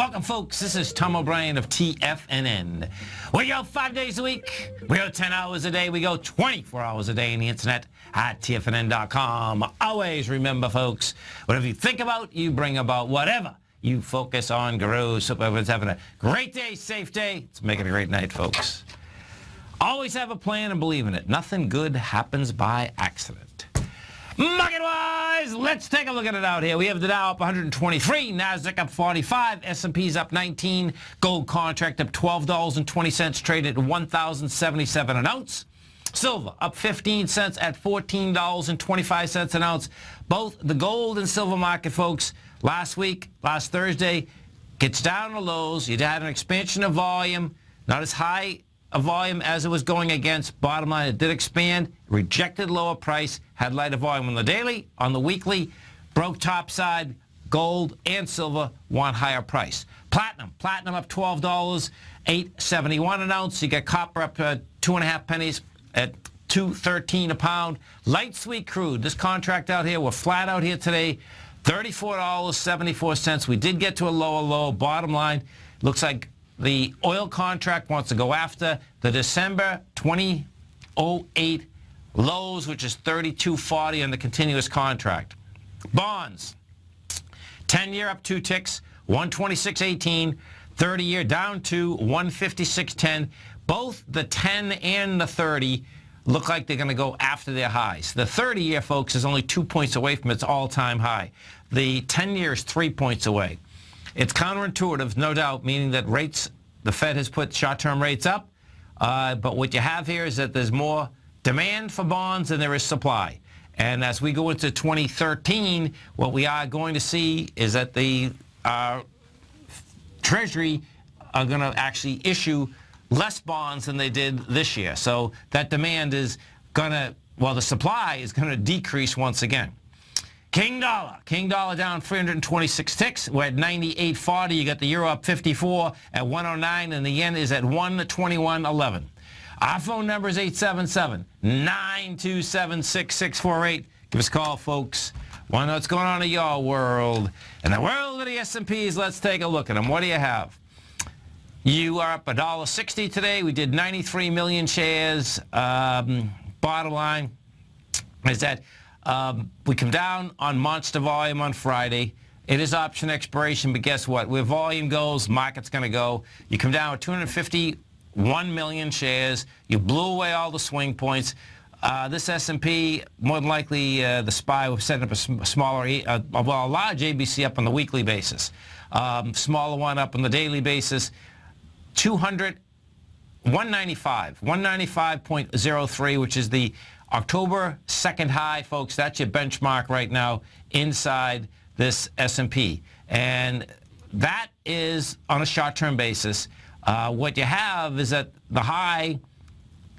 Welcome, folks. This is Tom O'Brien of TFNN. We go 5 days a week. We go 10 hours a day. We go 24 hours a day on the internet at TFNN.com. Always remember, folks, whatever you think about, you bring about. Whatever you focus on grows. Hope everyone's having a great day, safe day. Let's make it a great night, folks. Always have a plan and believe in it. Nothing good happens by accident. Market-wise, let's take a look at it out here. We have the Dow up 123, NASDAQ up 45, S&P's up 19, gold contract up $12.20, traded at $1,077 an ounce. Silver up 15 cents at $14.25 an ounce. Both the gold and silver market, folks, last Thursday, gets down to lows. You had an expansion of volume, not as high a volume as it was going against. Bottom line, it did expand, rejected lower price, had lighter volume on the daily, on the weekly, broke top side. Gold and silver want higher price. Platinum up $12, $8.71 an ounce. You get copper up 2.5 pennies at $2.13 a pound. Light sweet crude, this contract out here, we're flat out here today, $34.74. We did get to a lower low. Bottom line, looks like the oil contract wants to go after the December 2008 lows, which is $32.40 on the continuous contract. Bonds, 10-year up 2 ticks, 126.18. 30-year down to 156.10. Both the 10 and the 30 look like they're going to go after their highs. The 30-year, folks, is only 2 points away from its all-time high. The 10-year is 3 points away. It's counterintuitive, no doubt, meaning that rates, the Fed has put short-term rates up, but what you have here is that there's more demand for bonds than there is supply. And as we go into 2013, what we are going to see is that the Treasury are going to actually issue less bonds than they did this year. So that demand is going to, well, the supply is going to decrease once again. King dollar down 326 ticks. We're at 98.40. You got the euro up 54 at 109, and the yen is at 121.11. Our phone number is 877-927-6648. Give us a call, folks. Want to know what's going on in your world? In the world of the S&Ps, let's take a look at them. What do you have? You are up $1.60 today. We did 93 million shares. Bottom line is that we come down on monster volume on Friday. It is option expiration, but guess what? Where volume goes, market's going to go. You come down with 251 million shares. You blew away all the swing points. This S&P, more than likely, the SPY will set up a smaller, a large ABC up on the weekly basis. Smaller one up on the daily basis. 195.03, which is the October 2nd high, folks. That's your benchmark right now inside this S&P. And that is on a short-term basis. What you have is that the high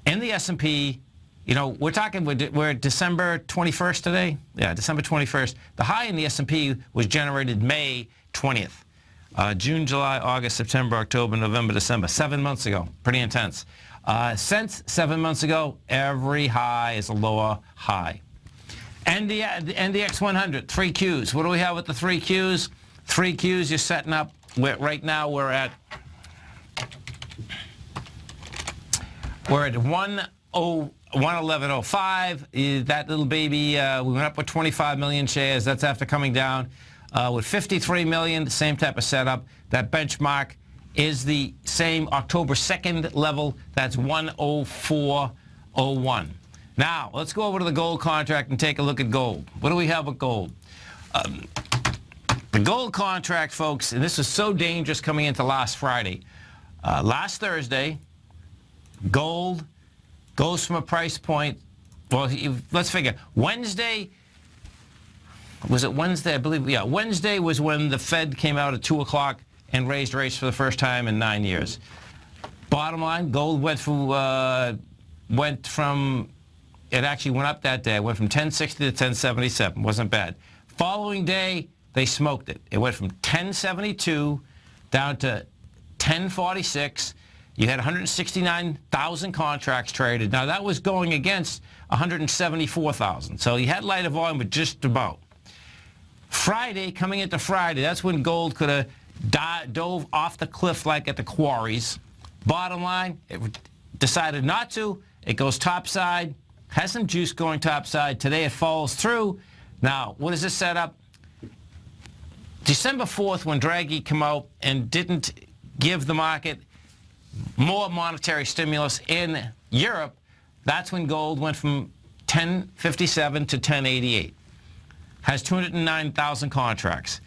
in the S&P, you know, we're December 21st today. Yeah, December 21st. The high in the S&P was generated May 20th. June, July, August, September, October, November, December. 7 months ago. Pretty intense. Since 7 months ago, every high is a lower high. NDX 100, 3 Qs. What do we have with the 3 Qs? 3 Qs you're setting up. Right now we're at 111.05. That little baby, we went up with 25 million shares. That's after coming down with 53 million, same type of setup. That benchmark is the same October 2nd level. That's 104.01. Now, let's go over to the gold contract and take a look at gold. What do we have with gold? The gold contract, folks, and this was so dangerous coming into last Friday. Last Thursday, gold goes from a price point, well, let's figure, Wednesday, was it Wednesday? I believe, yeah, Wednesday was when the Fed came out at 2 o'clock and raised rates for the first time in 9 years. Bottom line, gold went from, it actually went up that day. It went from 1060 to 1077. Wasn't bad. Following day, they smoked it. It went from 1072 down to 1046. You had 169,000 contracts traded. Now, that was going against 174,000. So you had lighter volume, but just about. Friday, coming into Friday, that's when gold could have dove off the cliff like at the quarries. Bottom line, it decided not to. It goes topside, has some juice going topside. Today it falls through. Now, what does this set up? December 4th, when Draghi came out and didn't give the market more monetary stimulus in Europe, that's when gold went from 1057 to 1088. Has 209,000 contracts.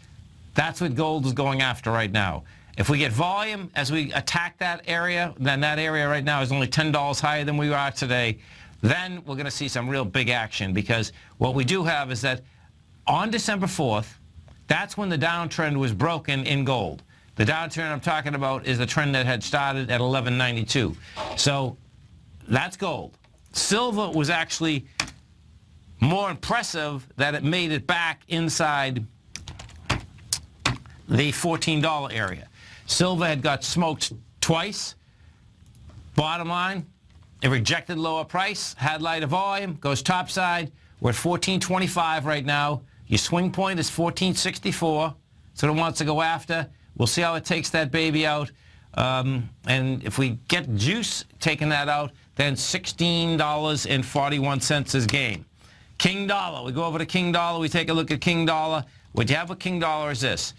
That's what gold is going after right now. If we get volume as we attack that area, then that area right now is only $10 higher than we are today, then we're going to see some real big action, because what we do have is that on December 4th, that's when the downtrend was broken in gold. The downturn I'm talking about is the trend that had started at 1192. So that's gold. Silver was actually more impressive that it made it back inside the $14 area. Silver had got smoked twice. Bottom line, it rejected lower price, had lighter volume, goes topside. We're at 1425 right now. Your swing point is 1464. So it wants to go after. We'll see how it takes that baby out. And if we get juice taking that out, then $16.41 is gain. King dollar. We go over to King dollar. We take a look at King dollar. What you have with King dollar is this.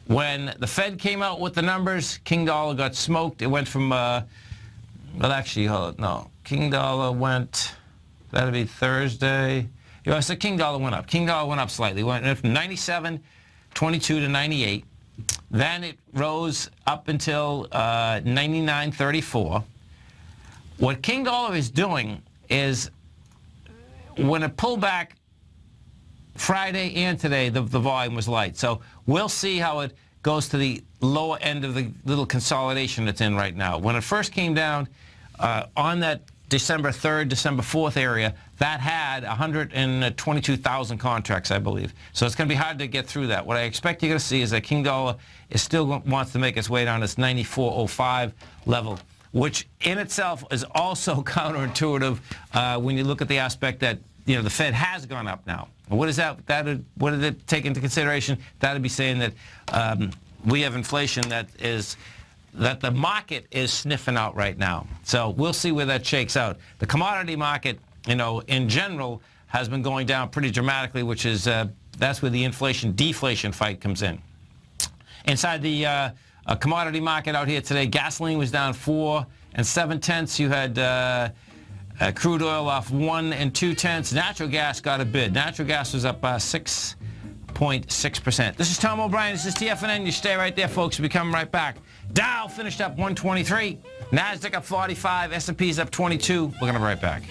When the Fed came out with the numbers, King dollar got smoked. It went from, well, actually, hold it, no. King dollar went, that'd be Thursday. Yeah, so King dollar went up. King dollar went up slightly. It went from 97.22 to 98. Then it rose up until 99.34. What King dollar is doing is, when it pulled back Friday and today, the volume was light. So we'll see how it goes to the lower end of the little consolidation it's in right now. When it first came down on that December 3rd, December 4th area, that had 122,000 contracts, I believe. So it's going to be hard to get through that. What I expect you're going to see is that King dollar is still wants to make its way down this 94.05 level, which in itself is also counterintuitive when you look at the aspect that, you know, the Fed has gone up now. What is that? What did it take into consideration? That would be saying that we have inflation that the market is sniffing out right now. So we'll see where that shakes out. The commodity market, you know, in general, has been going down pretty dramatically, which is that's where the inflation-deflation fight comes in. Inside the commodity market out here today, gasoline was down 4 7/10. You had crude oil off 1 2/10. Natural gas got a bid. Natural gas was up 6.6%. This is Tom O'Brien. This is TFNN. You stay right there, folks. We'll be coming right back. Dow finished up 123. NASDAQ up 45. S&P's up 22. We're going to be right back.